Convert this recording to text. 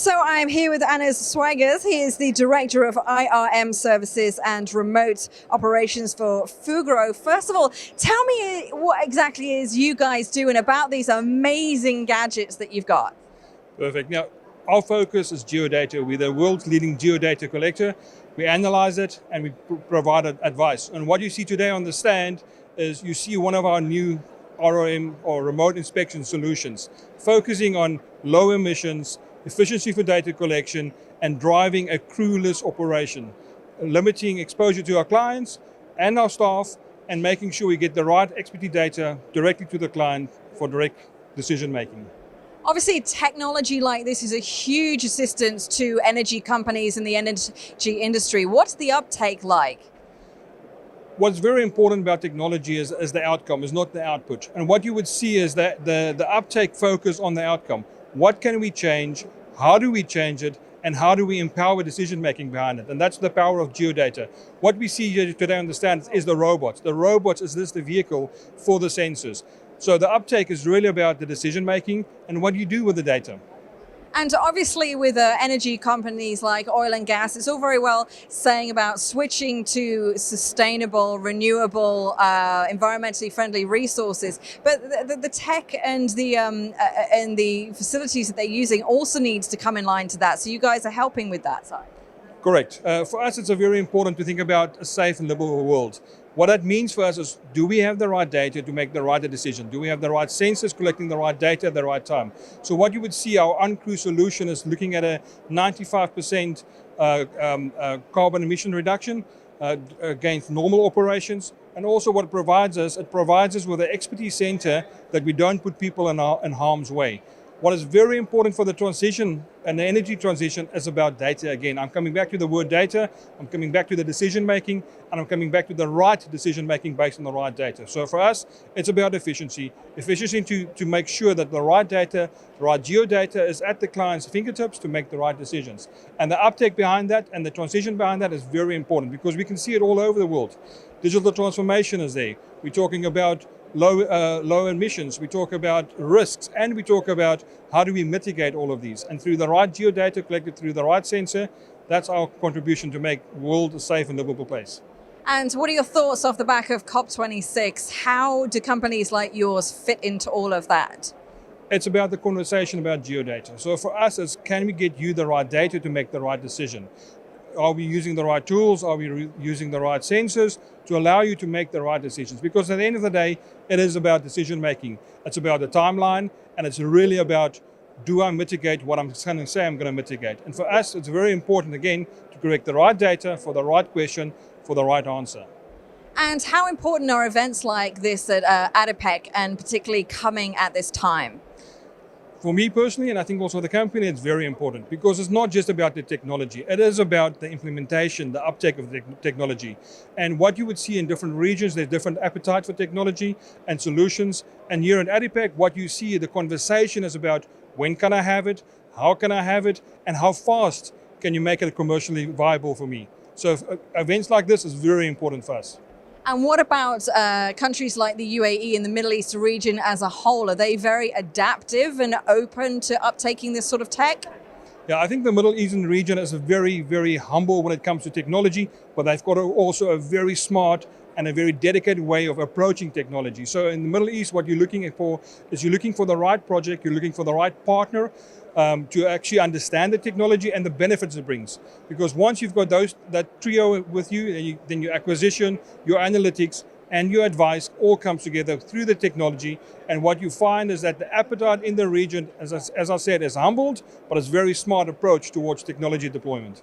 So I'm here with Anders Swiegers. He is the Director of IRM Services and Remote Operations for Fugro. First of all, tell me what exactly is you guys doing about these amazing gadgets that you've got. Perfect. Now, our focus is Geodata. We're the world's leading Geodata collector. We analyze it and we provide advice. And what you see today on the stand is you see one of our new IRM or remote inspection solutions, focusing on low emissions, efficiency for data collection, and driving a crewless operation, limiting exposure to our clients and our staff, and making sure we get the right expertise data directly to the client for direct decision making. Obviously, technology like this is a huge assistance to energy companies and the energy industry. What's the uptake like? What's very important about technology is the outcome, is not the output. And what you would see is that the uptake focus on the outcome. What can we change? How do we change it? And how do we empower decision making behind it? And that's the power of Geodata. What we see here today on the stand is the robots. The robots is the vehicle for the sensors. So the uptake is really about the decision making and what you do with the data. And obviously with energy companies like oil and gas, it's all very well saying about switching to sustainable, renewable, environmentally friendly resources. But the tech and the facilities that they're using also needs to come in line to that. So you guys are helping with that side. Correct. For us, it's very important to think about a safe and livable world. What that means for us is, do we have the right data to make the right decision? Do we have the right sensors collecting the right data at the right time? So what you would see, our uncrew solution is looking at a 95% carbon emission reduction against normal operations. And also what it provides us with an expertise center that we don't put people in harm's way. What is very important for the transition and the energy transition is about data again. I'm coming back to the word data, I'm coming back to the decision making, and I'm coming back to the right decision making based on the right data. So for us, it's about efficiency. Efficiency to make sure that the right data, the right geodata is at the client's fingertips to make the right decisions. And the uptake behind that and the transition behind that is very important because we can see it all over the world. Digital transformation is there. We're talking about low emissions, we talk about risks, and we talk about how do we mitigate all of these. And through the right geodata collected through the right sensor, that's our contribution to make the world a safe and livable place. And what are your thoughts off the back of COP26? How do companies like yours fit into all of that? It's about the conversation about geodata. So for us, it's can we get you the right data to make the right decision? Are we using the right tools? Are we using the right sensors to allow you to make the right decisions? Because at the end of the day, it is about decision making. It's about the timeline, and it's really about, do I mitigate what I'm going to say I'm going to mitigate? And for us, it's very important, again, to correct the right data for the right question, for the right answer. And how important are events like this at ADIPEC, and particularly coming at this time? For me personally, and I think also the company, it's very important because it's not just about the technology. It is about the implementation, the uptake of the technology. And what you would see in different regions, there's different appetite for technology and solutions. And here at ADIPEC, what you see, the conversation is about when can I have it, how can I have it, and how fast can you make it commercially viable for me. So events like this is very important for us. And what about countries like the UAE and the Middle East region as a whole? Are they very adaptive and open to uptaking this sort of tech? Yeah, I think the Middle Eastern region is very, very humble when it comes to technology, but they've got also a very smart and a very dedicated way of approaching technology. So in the Middle East, what you're looking for is you're looking for the right project, you're looking for the right partner to actually understand the technology and the benefits it brings. Because once you've got that trio with you, then your acquisition, your analytics, and your advice all comes together through the technology. And what you find is that the appetite in the region, as I said, is humbled, but it's a very smart approach towards technology deployment.